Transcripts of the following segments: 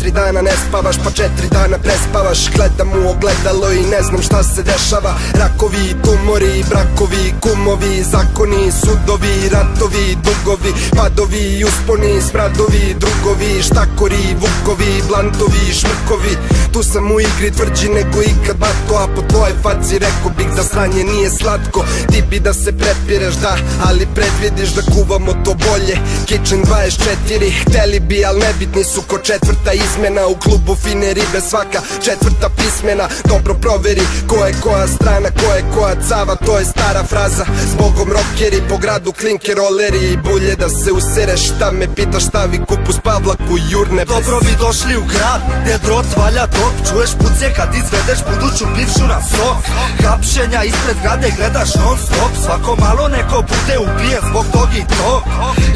4 dana ne spavaš, pa 4 dana prespavaš. Gledam u ogledalo i ne znam šta se dešava. Rakovi, tumori, brakovi, kumovi, zakoni, sudovi, ratovi, dugovi, padovi, usponi, smradovi, drugovi, štakori, vukovi, blantovi, šmrkovi. Tu sam u igri tvrđi nego ikad bato, a po tvojoj faci rekao bih da sranje nije slatko. Ti bi da se prepireš, da, ali predvidiš da kuvamo to bolje. Kitchen 24, hteli bi, al nebitni su ko četvrta izmena. U klubu fine ribe svaka četvrta pismena. Dobro proveri ko je koja strana, ko je koja cava, to je stara fraza. Zbogom rockeri, po gradu klinke roleri i bulje da se usereš. Šta me pitaš, stavi kupus Pavlaku jurne. Dobro vi došli u grad, gde drot valja top. Čuješ puce kad izvedeš buduću bivšu na sok. Hapšenja ispred grade gledaš non stop. Svako malo neko bude ubijen zbog tog i tog.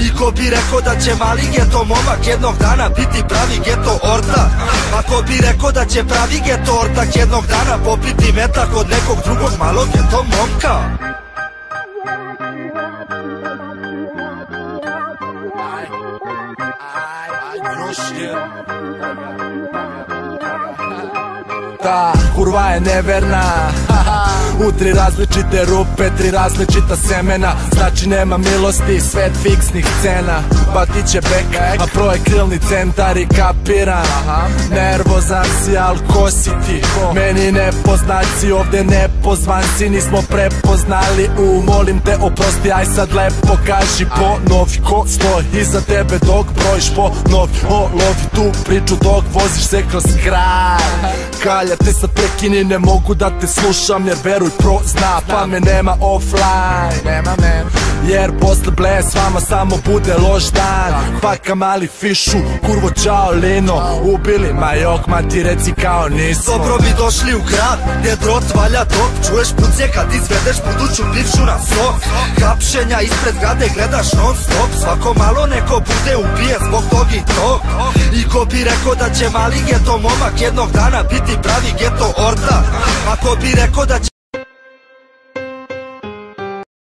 I ko bi rekao da će mali geto momak jednog dana biti pravi geto ortak. A ko bi rekao da će pravi geto ortak jednog dana popiti metak od nekog drugog malog geto momka. Ta kurva je neverna, u 3 različite rupe, 3 različita semena. Znači nema milosti, svet fiksnih cena. Batiće bek, a pro je krilni centar i kapiram. Nervozan si, al ko si ti? Meni nepoznaci, ovde nepozvanci. Nismo prepoznali, molim te oprosti. Aj sad lepo kaži ponovi ko stoji iza tebe dok brojiš ponovi. Lovi tu priču dok voziš se kroz kraj. Kalja te sad prekini, ne mogu da te slušam jer veruj prozna, pa me nema offline. Nema men, jer posle ble s vama samo bude loš dan. Paka mali fišu, kurvo čao lino, ubili majok, ma ti reci kao nismo. Dobro vi došli u grad, gde drot valja top. Čuješ puce kad izvedeš buduću bivšu na sok. Hapšenja ispred grade gledaš non stop. Svako malo neko bude ubijen zbog tog i tog. I ko bi rekao da će mali geto momak jednog dana biti pravi geto ortak. A ko bi rekao da će